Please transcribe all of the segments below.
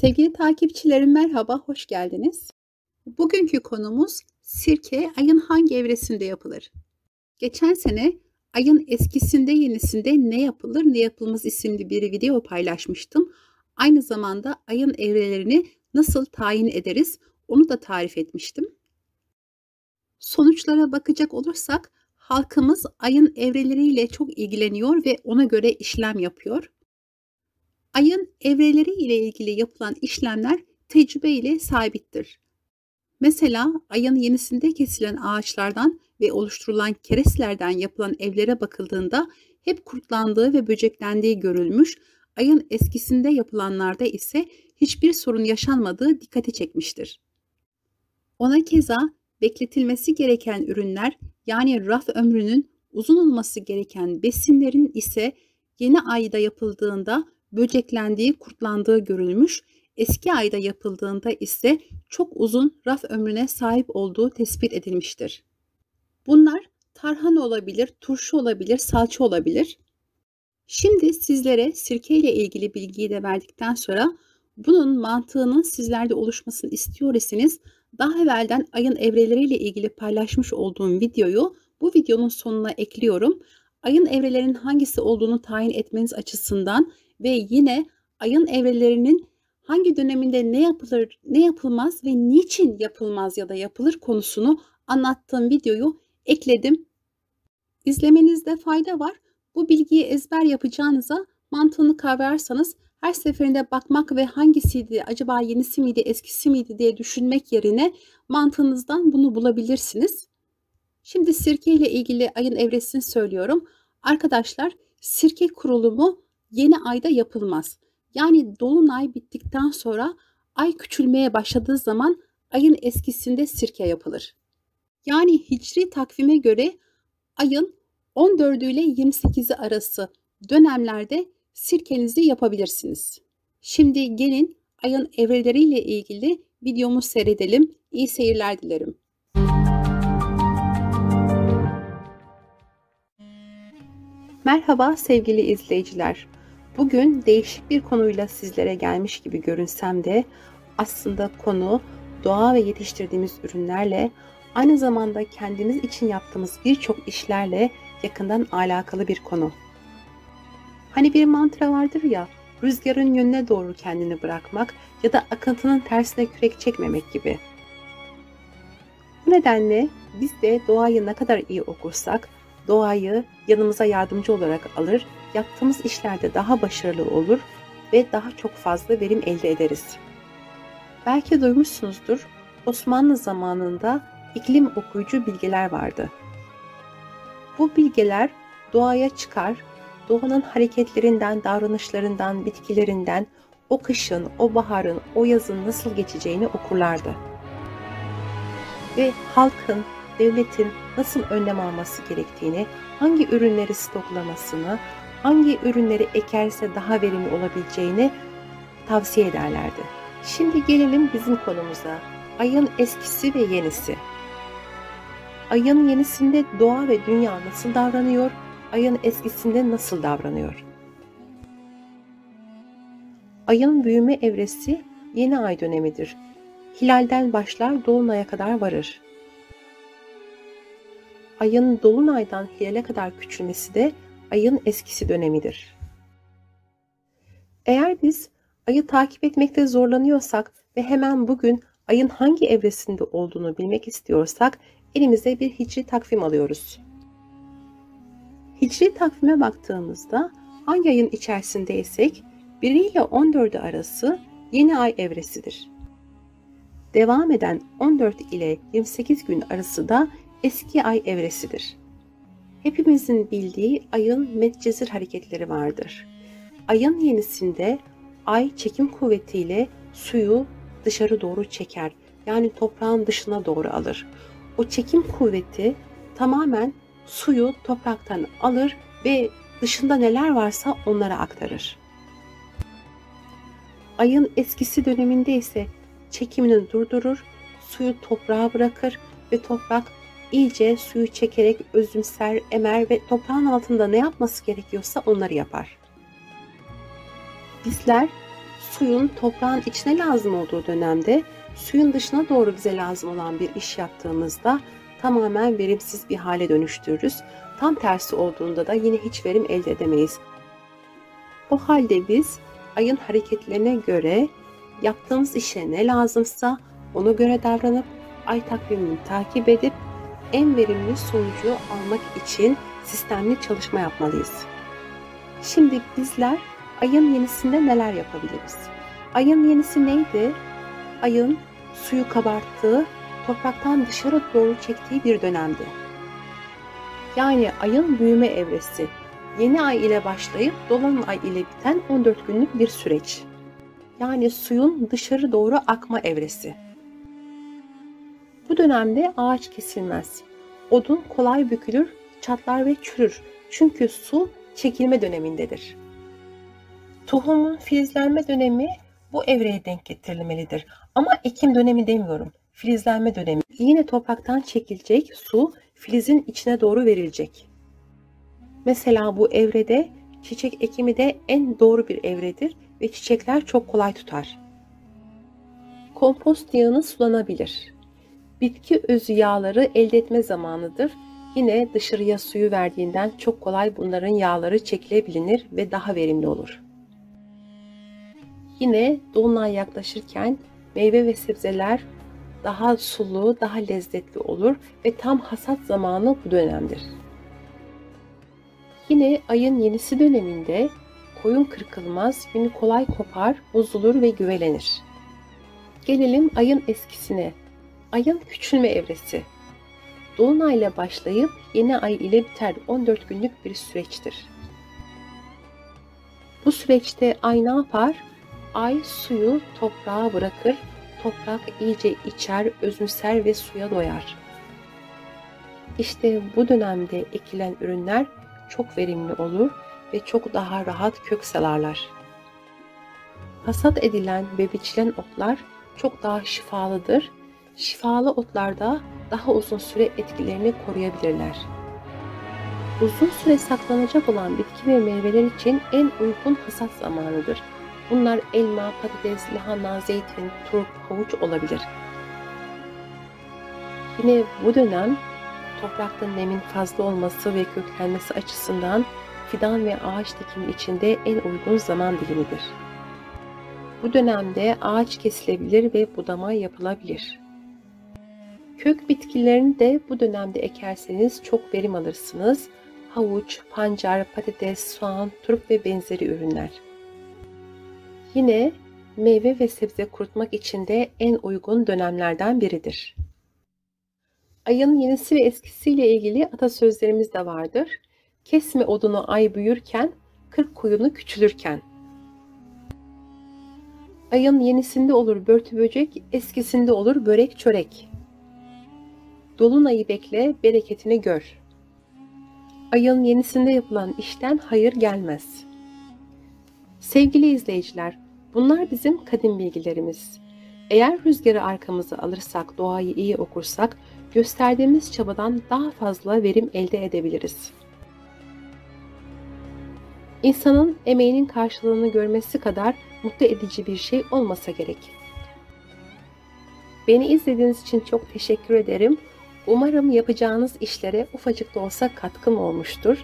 Sevgili takipçilerim merhaba, hoş geldiniz. Bugünkü konumuz sirke ayın hangi evresinde yapılır? Geçen sene ayın eskisinde yenisinde ne yapılır ne yapılmaz isimli bir video paylaşmıştım. Aynı zamanda ayın evrelerini nasıl tayin ederiz onu da tarif etmiştim. Sonuçlara bakacak olursak halkımız ayın evreleriyle çok ilgileniyor ve ona göre işlem yapıyor. Ayın evreleri ile ilgili yapılan işlemler tecrübe ile sabittir. Mesela ayın yenisinde kesilen ağaçlardan ve oluşturulan kerestlerden yapılan evlere bakıldığında hep kurtlandığı ve böceklendiği görülmüş, ayın eskisinde yapılanlarda ise hiçbir sorun yaşanmadığı dikkati çekmiştir. Ona keza bekletilmesi gereken ürünler yani raf ömrünün uzun olması gereken besinlerin ise yeni ayda yapıldığında böceklendiği, kurtlandığı görülmüş, eski ayda yapıldığında ise çok uzun raf ömrüne sahip olduğu tespit edilmiştir. Bunlar tarhana olabilir, turşu olabilir, salça olabilir. Şimdi sizlere sirke ile ilgili bilgiyi de verdikten sonra bunun mantığının sizlerde oluşmasını istiyor iseniz daha evvelden ayın evreleriyle ilgili paylaşmış olduğum videoyu bu videonun sonuna ekliyorum. Ayın evrelerinin hangisi olduğunu tayin etmeniz açısından ve yine ayın evrelerinin hangi döneminde ne yapılır, ne yapılmaz ve niçin yapılmaz ya da yapılır konusunu anlattığım videoyu ekledim. İzlemenizde fayda var. Bu bilgiyi ezber yapacağınıza mantığını kavrarsanız her seferinde bakmak ve hangisiydi, acaba yenisi miydi, eskisi miydi diye düşünmek yerine mantığınızdan bunu bulabilirsiniz. Şimdi sirke ile ilgili ayın evresini söylüyorum. Arkadaşlar, sirke kurulumu yeni ayda yapılmaz. Yani dolunay bittikten sonra ay küçülmeye başladığı zaman ayın eskisinde sirke yapılır. Yani hicri takvime göre ayın 14 ile 28'i arası dönemlerde sirkenizi yapabilirsiniz. Şimdi gelin ayın evreleriyle ilgili videomu seyredelim. İyi seyirler dilerim. Merhaba sevgili izleyiciler. Bugün değişik bir konuyla sizlere gelmiş gibi görünsem de aslında konu doğa ve yetiştirdiğimiz ürünlerle, aynı zamanda kendimiz için yaptığımız birçok işlerle yakından alakalı bir konu. Hani bir mantra vardır ya, rüzgarın yönüne doğru kendini bırakmak ya da akıntının tersine kürek çekmemek gibi. Bu nedenle biz de doğayı ne kadar iyi okursak, doğayı yanımıza yardımcı olarak alır, yaptığımız işlerde daha başarılı olur ve daha çok fazla verim elde ederiz. Belki duymuşsunuzdur, Osmanlı zamanında iklim okuyucu bilgeler vardı. Bu bilgeler doğaya çıkar, doğanın hareketlerinden, davranışlarından, bitkilerinden, o kışın, o baharın, o yazın nasıl geçeceğini okurlardı. Ve halkın, devletin nasıl önlem alması gerektiğini, hangi ürünleri stoklamasını, hangi ürünleri ekerse daha verimli olabileceğini tavsiye ederlerdi. Şimdi gelelim bizim konumuza. Ayın eskisi ve yenisi. Ayın yenisinde doğa ve dünya nasıl davranıyor? Ayın eskisinde nasıl davranıyor? Ayın büyüme evresi yeni ay dönemidir. Hilalden başlar, dolunaya kadar varır. Ayın dolunaydan hilale kadar küçülmesi de ayın eskisi dönemidir. Eğer biz ayı takip etmekte zorlanıyorsak ve hemen bugün ayın hangi evresinde olduğunu bilmek istiyorsak elimize bir hicri takvim alıyoruz. Hicri takvime baktığımızda hangi ayın içerisindeysek 1 ile 14'ü arası yeni ay evresidir. Devam eden 14 ile 28 gün arası da eski ay evresidir. Hepimizin bildiği ayın medcezir hareketleri vardır. Ayın yenisinde ay çekim kuvvetiyle suyu dışarı doğru çeker. Yani toprağın dışına doğru alır. O çekim kuvveti tamamen suyu topraktan alır ve dışında neler varsa onlara aktarır. Ayın eskisi döneminde ise çekimini durdurur, suyu toprağa bırakır ve toprak iyice suyu çekerek özümser, emer ve toprağın altında ne yapması gerekiyorsa onları yapar. Bizler Suyun toprağın içine lazım olduğu dönemde suyun dışına doğru bize lazım olan bir iş yaptığımızda tamamen verimsiz bir hale dönüştürürüz. Tam tersi olduğunda da yine hiç verim elde edemeyiz. O halde biz ayın hareketlerine göre yaptığımız işe ne lazımsa ona göre davranıp ay takvimini takip edip en verimli sonucu almak için sistemli çalışma yapmalıyız. Şimdi bizler ayın yenisinde neler yapabiliriz? Ayın yenisi neydi? Ayın suyu kabarttığı, topraktan dışarı doğru çektiği bir dönemdi. Yani ayın büyüme evresi, yeni ay ile başlayıp dolunay ile biten 14 günlük bir süreç. Yani suyun dışarı doğru akma evresi. Bu dönemde ağaç kesilmez. Odun kolay bükülür, çatlar ve çürür. Çünkü su çekilme dönemindedir. Tohumun filizlenme dönemi bu evreye denk getirilmelidir. Ama ekim dönemi demiyorum. Filizlenme dönemi. Yine topraktan çekilecek su filizin içine doğru verilecek. Mesela bu evrede çiçek ekimi de en doğru bir evredir ve çiçekler çok kolay tutar. Kompost yağını sulanabilir. Bitki özü yağları elde etme zamanıdır. Yine dışarıya suyu verdiğinden çok kolay bunların yağları çekilebilir ve daha verimli olur. Yine dolunay yaklaşırken meyve ve sebzeler daha sulu, daha lezzetli olur ve tam hasat zamanı bu dönemdir. Yine ayın yenisi döneminde koyun kırkılmaz, günü kolay kopar, bozulur ve güvelenir. Gelelim ayın eskisine. Ayın küçülme evresi. Dolunayla başlayıp yeni ay ile biter 14 günlük bir süreçtir. Bu süreçte ay ne yapar? Ay suyu toprağa bırakır, toprak iyice içer, özümser ve suya doyar. İşte bu dönemde ekilen ürünler çok verimli olur ve çok daha rahat kök salarlar. Hasat edilen ve biçilen otlar çok daha şifalıdır. Şifalı otlarda daha uzun süre etkilerini koruyabilirler. Uzun süre saklanacak olan bitki ve meyveler için en uygun hasat zamanıdır. Bunlar elma, patates, lahana, zeytin, turp, havuç olabilir. Yine bu dönem toprakta nemin fazla olması ve köklenmesi açısından fidan ve ağaç dikimi için de en uygun zaman dilimidir. Bu dönemde ağaç kesilebilir ve budama yapılabilir. Kök bitkilerini de bu dönemde ekerseniz çok verim alırsınız. Havuç, pancar, patates, soğan, turp ve benzeri ürünler. Yine meyve ve sebze kurutmak için de en uygun dönemlerden biridir. Ayın yenisi ve eskisiyle ilgili atasözlerimiz de vardır. Kesme odunu ay büyürken, kırk koyunu küçülürken. Ayın yenisinde olur börtü böcek, eskisinde olur börek çörek. Dolunayı bekle, bereketini gör. Ayın yenisinde yapılan işten hayır gelmez. Sevgili izleyiciler, bunlar bizim kadim bilgilerimiz. Eğer rüzgarı arkamıza alırsak, doğayı iyi okursak, gösterdiğimiz çabadan daha fazla verim elde edebiliriz. İnsanın emeğinin karşılığını görmesi kadar mutlu edici bir şey olmasa gerek. Beni izlediğiniz için çok teşekkür ederim. Umarım yapacağınız işlere ufacık da olsa katkım olmuştur.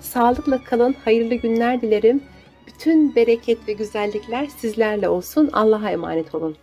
Sağlıkla kalın, hayırlı günler dilerim. Bütün bereket ve güzellikler sizlerle olsun. Allah'a emanet olun.